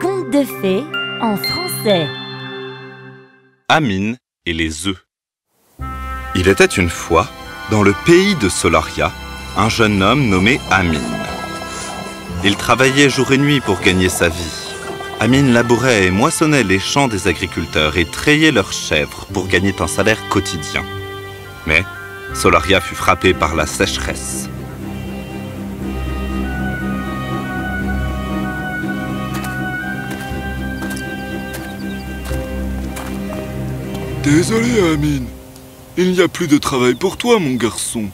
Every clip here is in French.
Conte de fées en français. Amine et les œufs. Il était une fois, dans le pays de Solaria, un jeune homme nommé Amine. Il travaillait jour et nuit pour gagner sa vie. Amine labourait et moissonnait les champs des agriculteurs et trayait leurs chèvres pour gagner un salaire quotidien. Mais Solaria fut frappée par la sécheresse. Désolé, Amine. Il n'y a plus de travail pour toi, mon garçon.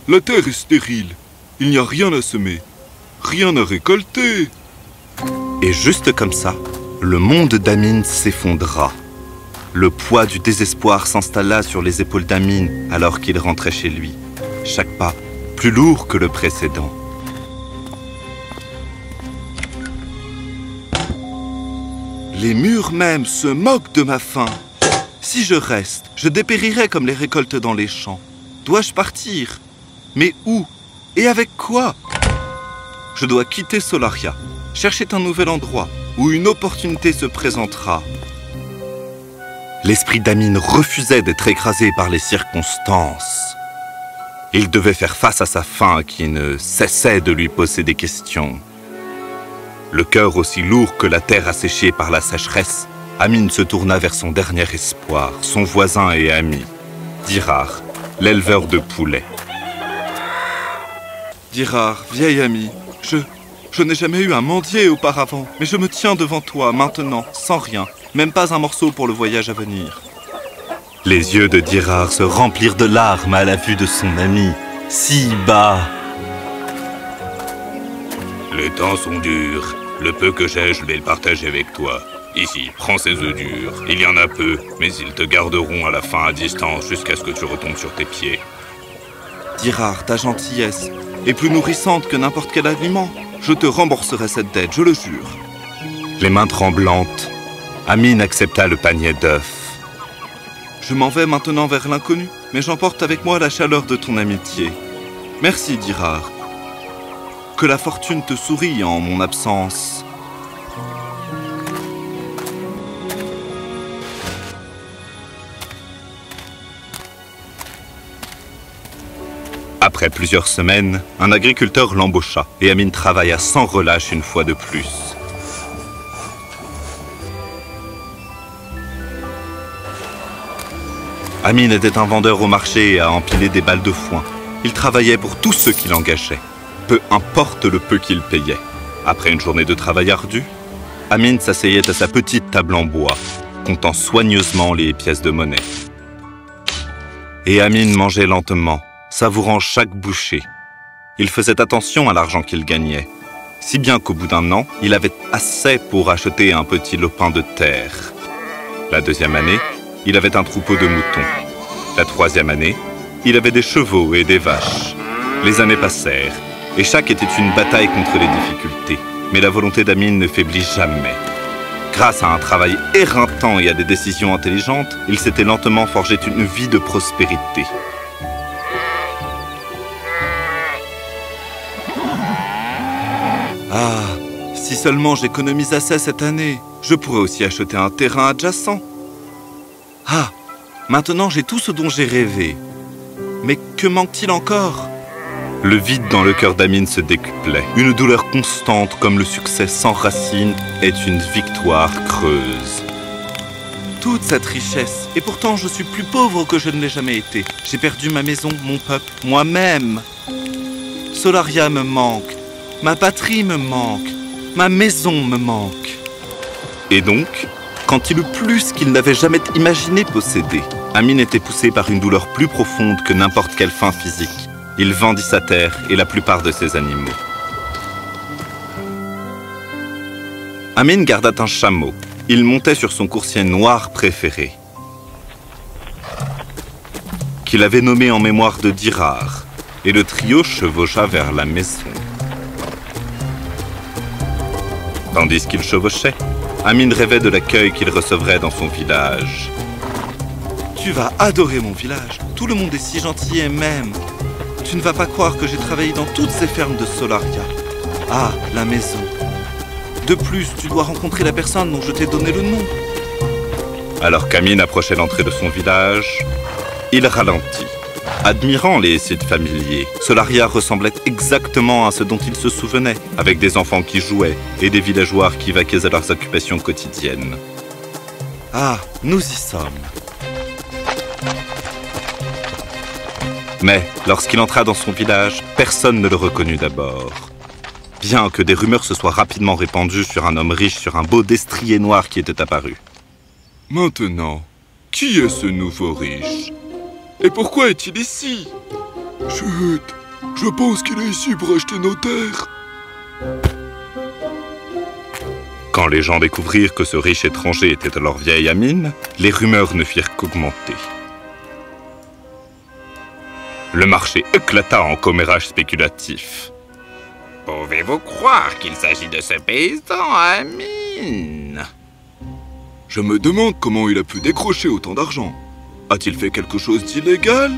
La terre est stérile. Il n'y a rien à semer, rien à récolter. Et juste comme ça, le monde d'Amine s'effondra. Le poids du désespoir s'installa sur les épaules d'Amine alors qu'il rentrait chez lui. Chaque pas plus lourd que le précédent. Les murs même se moquent de ma faim. Si je reste, je dépérirai comme les récoltes dans les champs. Dois-je partir? Mais où? Et avec quoi? Je dois quitter Solaria, chercher un nouvel endroit où une opportunité se présentera. L'esprit d'Amine refusait d'être écrasé par les circonstances. Il devait faire face à sa faim qui ne cessait de lui poser des questions. Le cœur aussi lourd que la terre asséchée par la sécheresse, Amine se tourna vers son dernier espoir, son voisin et ami, Dirar, l'éleveur de poulets. Dirar, vieil ami, je n'ai jamais eu un mendier auparavant, mais je me tiens devant toi maintenant, sans rien, même pas un morceau pour le voyage à venir. Les yeux de Dirar se remplirent de larmes à la vue de son ami, si bas. Les temps sont durs. Le peu que j'ai, je vais le partager avec toi. Ici, prends ces œufs durs. Il y en a peu, mais ils te garderont à la fin à distance jusqu'à ce que tu retombes sur tes pieds. Dirar, ta gentillesse est plus nourrissante que n'importe quel aliment. Je te rembourserai cette dette, je le jure. Les mains tremblantes, Amine accepta le panier d'œufs. Je m'en vais maintenant vers l'inconnu, mais j'emporte avec moi la chaleur de ton amitié. Merci, Dirar. Que la fortune te sourie en mon absence. Après plusieurs semaines, un agriculteur l'embaucha et Amine travailla sans relâche une fois de plus. Amine était un vendeur au marché et à empiler des balles de foin. Il travaillait pour tous ceux qui l'engageaient, peu importe le peu qu'il payait. Après une journée de travail ardu, Amine s'asseyait à sa petite table en bois, comptant soigneusement les pièces de monnaie. Et Amine mangeait lentement, savourant chaque bouchée. Il faisait attention à l'argent qu'il gagnait, si bien qu'au bout d'un an, il avait assez pour acheter un petit lopin de terre. La deuxième année, il avait un troupeau de moutons. La troisième année, il avait des chevaux et des vaches. Les années passèrent, et chaque était une bataille contre les difficultés. Mais la volonté d'Amine ne faiblit jamais. Grâce à un travail éreintant et à des décisions intelligentes, il s'était lentement forgé une vie de prospérité. Ah, si seulement j'économise assez cette année, je pourrais aussi acheter un terrain adjacent. Ah, maintenant j'ai tout ce dont j'ai rêvé. Mais que manque-t-il encore? Le vide dans le cœur d'Amine se décuplait. Une douleur constante comme le succès sans racine est une victoire creuse. Toute cette richesse, et pourtant je suis plus pauvre que je ne l'ai jamais été. J'ai perdu ma maison, mon peuple, moi-même. Solaria me manque. Ma patrie me manque, ma maison me manque. Et donc, quand il eut plus qu'il n'avait jamais imaginé posséder, Amine était poussé par une douleur plus profonde que n'importe quelle fin physique. Il vendit sa terre et la plupart de ses animaux. Amine garda un chameau. Il montait sur son coursier noir préféré, qu'il avait nommé en mémoire de Dirar, et le trio chevaucha vers la maison. Tandis qu'il chevauchait, Amine rêvait de l'accueil qu'il recevrait dans son village. Tu vas adorer mon village. Tout le monde est si gentil et m'aime. Tu ne vas pas croire que j'ai travaillé dans toutes ces fermes de Solaria. Ah, la maison. De plus, tu dois rencontrer la personne dont je t'ai donné le nom. Alors qu'Amine approchait l'entrée de son village, il ralentit. Admirant les sites familiers, Solaria ressemblait exactement à ce dont il se souvenait, avec des enfants qui jouaient et des villageois qui vaquaient à leurs occupations quotidiennes. Ah, nous y sommes. Mais, lorsqu'il entra dans son village, personne ne le reconnut d'abord. Bien que des rumeurs se soient rapidement répandues sur un homme riche sur un beau destrier noir qui était apparu. Maintenant, qui est ce nouveau riche? Et pourquoi est-il ici? Chut, je pense qu'il est ici pour acheter nos terres. Quand les gens découvrirent que ce riche étranger était leur vieille Amine, les rumeurs ne firent qu'augmenter. Le marché éclata en commérage spéculatif. Pouvez-vous croire qu'il s'agit de ce paysan, Amine? Je me demande comment il a pu décrocher autant d'argent. A-t-il fait quelque chose d'illégal?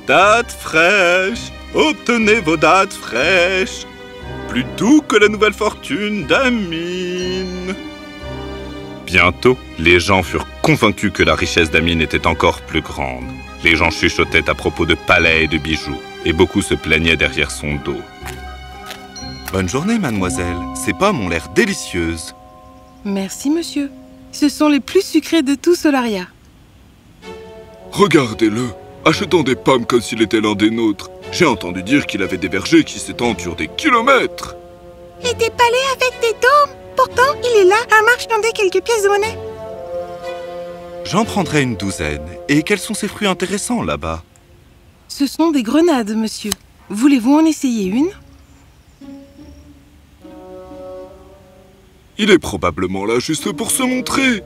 Dattes fraîches! Obtenez vos dattes fraîches! Plus doux que la nouvelle fortune d'Amine! Bientôt, les gens furent convaincus que la richesse d'Amine était encore plus grande. Les gens chuchotaient à propos de palais et de bijoux, et beaucoup se plaignaient derrière son dos. Bonne journée, mademoiselle. Ces pommes ont l'air délicieuses. Merci, monsieur. Ce sont les plus sucrés de tout Solaria. Regardez-le, achetant des pommes comme s'il était l'un des nôtres. J'ai entendu dire qu'il avait des vergers qui s'étendent sur des kilomètres. Et des palais avec des dômes. Pourtant, il est là à marchander quelques pièces de monnaie. J'en prendrai une douzaine. Et quels sont ces fruits intéressants là-bas? Ce sont des grenades, monsieur. Voulez-vous en essayer une? Il est probablement là juste pour se montrer.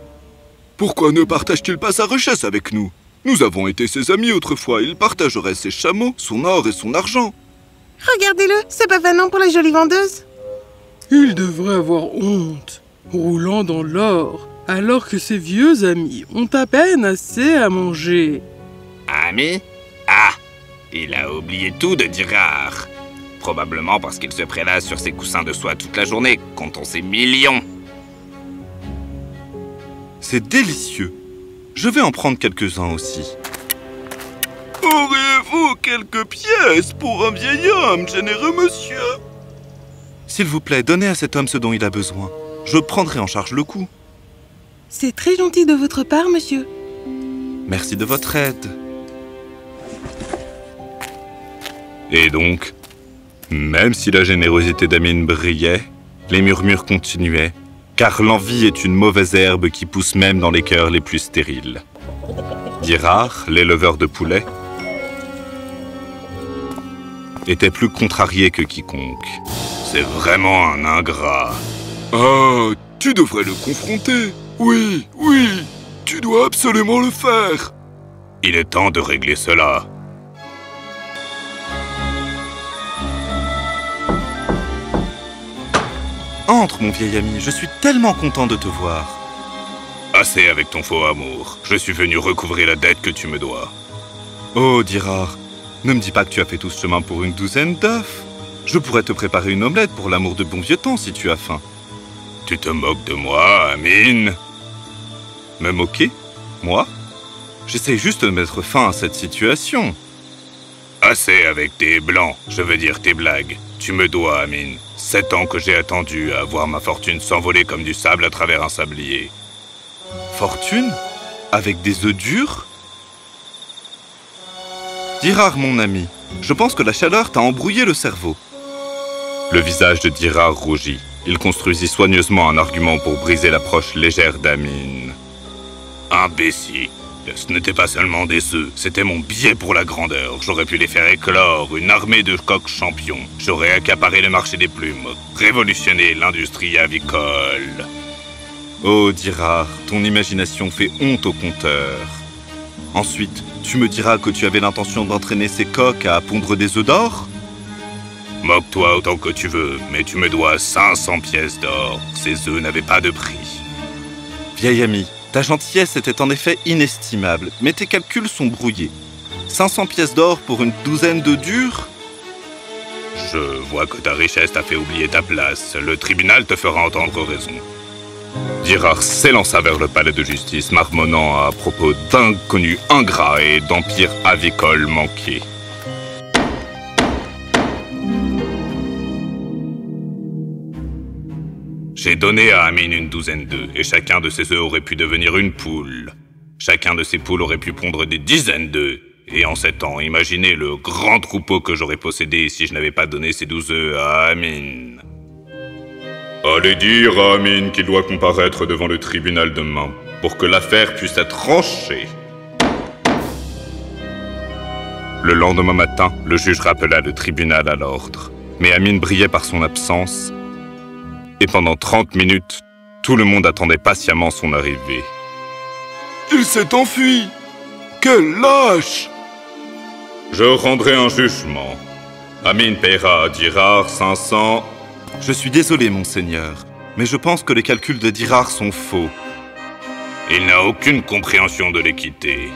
Pourquoi ne partage-t-il pas sa richesse avec nous? Nous avons été ses amis autrefois. Il partagerait ses chameaux, son or et son argent. Regardez-le, c'est pas fanant pour la jolie vendeuse. Il devrait avoir honte, roulant dans l'or, alors que ses vieux amis ont à peine assez à manger. Ami? Ah! Il a oublié tout de Dirard. Probablement parce qu'il se prélasse sur ses coussins de soie toute la journée, comptant ses millions. C'est délicieux. Je vais en prendre quelques-uns aussi. Auriez-vous quelques pièces pour un vieil homme, généreux monsieur? S'il vous plaît, donnez à cet homme ce dont il a besoin. Je prendrai en charge le coût. C'est très gentil de votre part, monsieur. Merci de votre aide. Et donc, même si la générosité d'Amine brillait, les murmures continuaient, car l'envie est une mauvaise herbe qui pousse même dans les cœurs les plus stériles. Dirard, l'éleveur de poulets, était plus contrarié que quiconque. c'est vraiment un ingrat. Ah, tu devrais le confronter. Oui, oui, tu dois absolument le faire. Il est temps de régler cela. Entre, mon vieil ami, je suis tellement content de te voir. Assez avec ton faux amour. Je suis venu recouvrer la dette que tu me dois. Oh, Dirard, ne me dis pas que tu as fait tout ce chemin pour une douzaine d'œufs. Je pourrais te préparer une omelette pour l'amour de bon vieux temps si tu as faim. Tu te moques de moi, Amine? Me moquer? Moi? J'essaie juste de mettre fin à cette situation. Assez avec tes blancs, je veux dire tes blagues. Tu me dois, Amine. 7 ans que j'ai attendu à voir ma fortune s'envoler comme du sable à travers un sablier. Fortune? Avec des œufs durs? Dirard, mon ami, je pense que la chaleur t'a embrouillé le cerveau. Le visage de Dirard rougit. Il construisit soigneusement un argument pour briser l'approche légère d'Amine. Imbécile. Ce n'était pas seulement des œufs, c'était mon billet pour la grandeur. J'aurais pu les faire éclore, une armée de coqs champions. J'aurais accaparé le marché des plumes, révolutionné l'industrie avicole. Oh, Dirard, ton imagination fait honte au conteur. Ensuite, tu me diras que tu avais l'intention d'entraîner ces coqs à pondre des œufs d'or? Moque-toi autant que tu veux, mais tu me dois 500 pièces d'or. Ces œufs n'avaient pas de prix. Vieil ami, ta gentillesse était en effet inestimable, mais tes calculs sont brouillés. 500 pièces d'or pour une douzaine d'œufs durs? Je vois que ta richesse t'a fait oublier ta place. Le tribunal te fera entendre raison. Dirard s'élança vers le palais de justice, marmonnant à propos d'inconnus ingrats et d'empires avicoles manqués. J'ai donné à Amin une douzaine d'œufs, et chacun de ces œufs aurait pu devenir une poule. Chacun de ces poules aurait pu pondre des dizaines d'œufs. Et en 7 ans, imaginez le grand troupeau que j'aurais possédé si je n'avais pas donné ces 12 œufs à Amin. Allez dire à Amin qu'il doit comparaître devant le tribunal demain, pour que l'affaire puisse être tranchée. Le lendemain matin, le juge rappela le tribunal à l'ordre. Mais Amin brillait par son absence, et pendant 30 minutes, tout le monde attendait patiemment son arrivée. Il s'est enfui! Quel lâche! Je rendrai un jugement. Amin paiera à Dirard 500... Je suis désolé, monseigneur, mais je pense que les calculs de Dirard sont faux. Il n'a aucune compréhension de l'équité.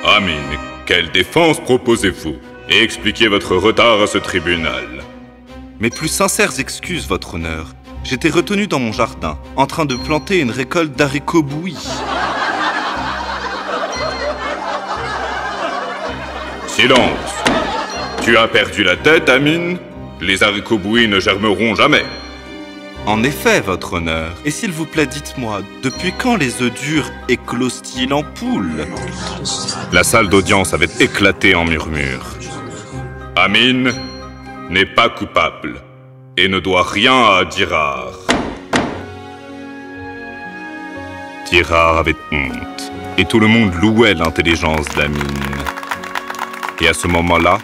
Amin, quelle défense proposez-vous? Et expliquez votre retard à ce tribunal. Mes plus sincères excuses, votre honneur. J'étais retenu dans mon jardin, en train de planter une récolte d'haricots bouillis. Silence! Tu as perdu la tête, Amin? Les haricots bouillis ne germeront jamais. En effet, votre honneur. Et s'il vous plaît, dites-moi, depuis quand les œufs durs éclosent-ils en poule? La salle d'audience avait éclaté en murmures. Amin n'est pas coupable et ne doit rien à Dirard. Dirard avait honte et tout le monde louait l'intelligence d'Amin. Et à ce moment-là,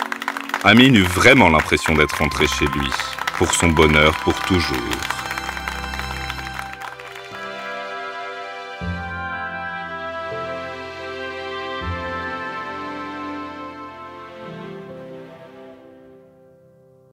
Amin eut vraiment l'impression d'être rentré chez lui, pour son bonheur pour toujours.